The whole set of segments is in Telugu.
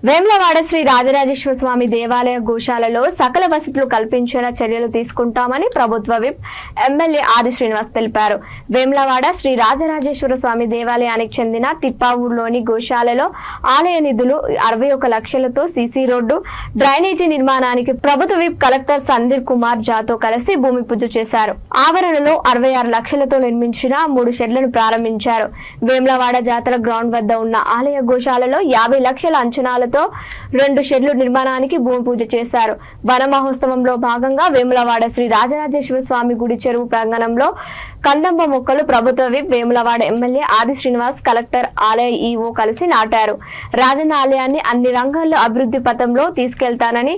వేములవాడ శ్రీ రాజరాజేశ్వర స్వామి దేవాలయ గోశాలలో సకల వసతులు కల్పించేలా చర్యలు తీసుకుంటామని ప్రభుత్వ విప్ ఎమ్మెల్యే ఆది శ్రీనివాస్ తెలిపారు. వేములవాడ శ్రీ రాజరాజేశ్వర స్వామి దేవాలయానికి చెందిన తిప్పావూరులోని గోశాలలో ఆలయ నిధులు 61 లక్షలతో సీసీ రోడ్డు, డ్రైనేజీ నిర్మాణానికి ప్రభుత్వ విప్ కలెక్టర్ సందీప్ కుమార్ జాతో కలిసి భూమి పూజ చేశారు. ఆవరణలో 66 లక్షలతో నిర్మించిన 3 షెడ్లను ప్రారంభించారు. వేములవాడ జాతర గ్రౌండ్ వద్ద ఉన్న ఆలయ గోశాలలో 50 లక్షల అంచనాలతో 2 షెడ్లు నిర్మాణానికి భూమి పూజ చేశారు. వన మహోత్సవంలో భాగంగా వేములవాడ శ్రీ రాజరాజేశ్వర స్వామి గుడి చెరువు ప్రాంగణంలో కందంబ మొక్కలు ప్రభుత్వ విప్ వేములవాడ ఎమ్మెల్యే ఆది శ్రీనివాస్, కలెక్టర్, ఆలయ ఈవో కలిసి నాటారు. రాజన్న ఆలయాన్ని అన్ని రంగాల్లో అభివృద్ధి పథంలో తీసుకెళ్తానని,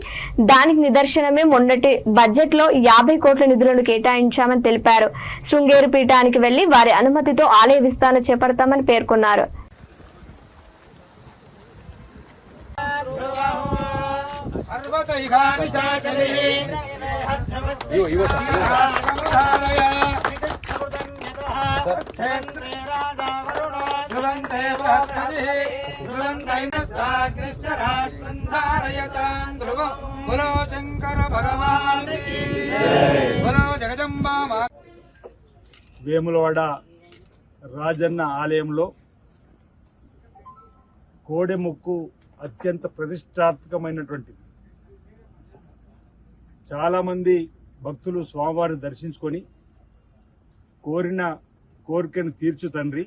దానికి నిదర్శనమే మొన్నటి బడ్జెట్ లో 50 కోట్ల నిధులను కేటాయించామని తెలిపారు. శృంగేరి పీఠానికి వెళ్లి వారి అనుమతితో ఆలయ విస్తరణ చేపడతామని పేర్కొన్నారు. వేములవాడ రాజన్న ఆలయంలో కోడెముక్కు అత్యంత ప్రతిష్టాత్మకమైనటువంటిది. చాలామంది భక్తులు స్వామివారిని దర్శించుకొని కోరిన కోరికను తీర్చు తండ్రి,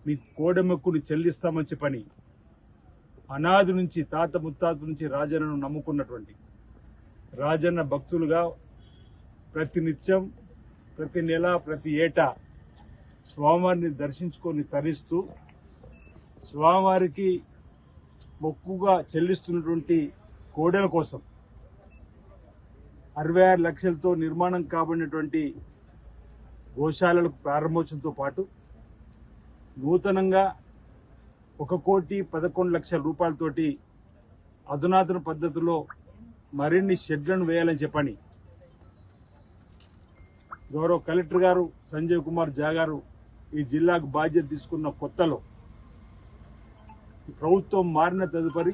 మీ కోడెముక్కుని చెల్లిస్తామని చెప్పని అనాది నుంచి తాత ముత్తాత నుంచి రాజన్నను నమ్ముకున్నటువంటి రాజన్న భక్తులుగా ప్రతినిత్యం, ప్రతి నెల, ప్రతి ఏటా స్వామివారిని దర్శించుకొని తరిస్తూ స్వామివారికి మొక్కుగా చెల్లిస్తున్నటువంటి కోడెల కోసం 66 లక్షలతో నిర్మాణం కాబడినటువంటి గోశాలలకు ప్రారంభోత్సవంతో పాటు నూతనంగా 1,11,00,000 రూపాయలతోటి అధునాతన పద్ధతిలో మరిన్ని షెడ్లను వేయాలని చెప్పని గౌరవ కలెక్టర్ గారు సంజయ్ కుమార్ జా గారు ఈ జిల్లాకు బాధ్యత తీసుకున్న కొత్తలో ప్రభుత్వం మారిన తదుపరి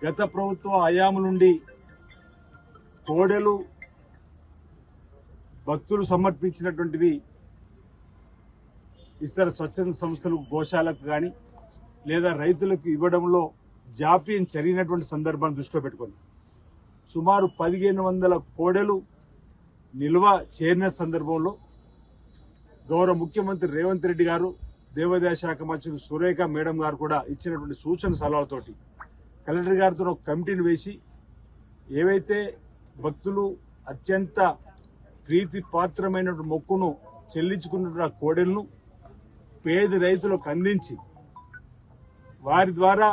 గత ప్రభుత్వ హయాము నుండి కోడెలు భక్తులు సమర్పించినటువంటివి ఇతర స్వచ్ఛంద సంస్థలు గోశాలకు కానీ లేదా రైతులకు ఇవ్వడంలో జాప్యం జరిగినటువంటి సందర్భాన్ని దృష్టిలో పెట్టుకొని సుమారు 1,500 కోడెలు నిల్వ చేరిన సందర్భంలో గౌరవ ముఖ్యమంత్రి రేవంత్ రెడ్డి గారు, దేవాదాయ శాఖ మంత్రి సురేఖ మేడం గారు కూడా ఇచ్చినటువంటి సూచన సలహాలతోటి కలెక్టర్ గారితో ఒక కమిటీని వేసి ఏవైతే భక్తులు అత్యంత ప్రీతి పాత్రమైనటువంటి మొక్కును చెల్లించుకున్న కోడెలను పేద రైతులకు అందించి వారి ద్వారా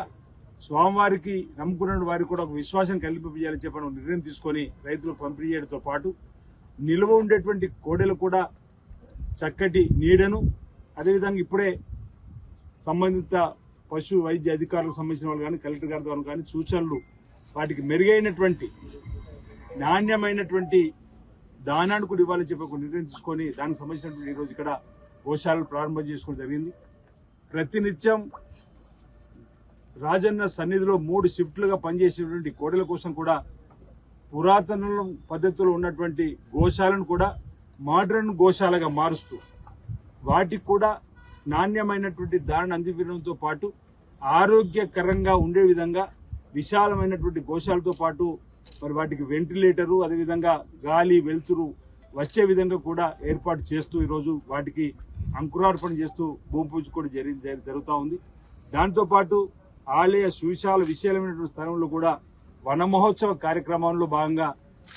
స్వామివారికి నమ్ముకున్న వారికి కూడా ఒక విశ్వాసం కల్పించాలని చెప్పి నిర్ణయం తీసుకొని రైతులకు పంపిణీ చేయడంతో పాటు నిల్వ ఉండేటువంటి కోడెలు కూడా చక్కటి నీడను, అదేవిధంగా ఇప్పుడే సంబంధిత పశు వైద్య అధికారులకు సంబంధించిన వాళ్ళు కానీ కలెక్టర్ గారి ద్వారా కానీ సూచనలు వాటికి మెరుగైనటువంటి నాణ్యమైనటువంటి దానాన్ని కూడా ఇవ్వాలని చెప్పి ఒక నిర్ణయం తీసుకొని దానికి సంబంధించినటువంటి ఈరోజు ఇక్కడ గోశాలలు ప్రారంభం చేసుకోవడం జరిగింది. ప్రతినిత్యం రాజన్న సన్నిధిలో 3 షిఫ్ట్లుగా పనిచేసేటువంటి కోడెల కోసం కూడా పురాతన పద్ధతిలో ఉన్నటువంటి గోశాలను కూడా మోడర్న్ గోశాలగా మారుస్తూ వాటికి కూడా నాణ్యమైనటువంటి దారిని అందించడంతో పాటు ఆరోగ్యకరంగా ఉండే విధంగా విశాలమైనటువంటి గోశాలతో పాటు మరి వాటికి వెంటిలేటరు, అదేవిధంగా గాలి వెలుతురు వచ్చే విధంగా కూడా ఏర్పాటు చేస్తూ ఈరోజు వాటికి అంకురార్పణ చేస్తూ భూమి పూజ కూడా జరుగుతూ ఉంది. దాంతోపాటు ఆలయ సువిశాల విశాలమైనటువంటి స్థలంలో కూడా వన మహోత్సవ కార్యక్రమంలో భాగంగా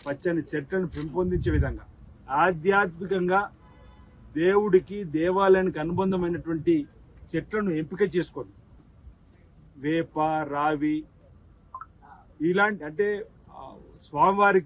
పచ్చని చెట్లను పెంపొందించే విధంగా ఆధ్యాత్మికంగా దేవుడికి దేవాలయానికి అనుబంధమైనటువంటి చెట్లను ఎంపిక చేసుకొని వేప, రావి ఇలాంటి అంటే స్వామివారికి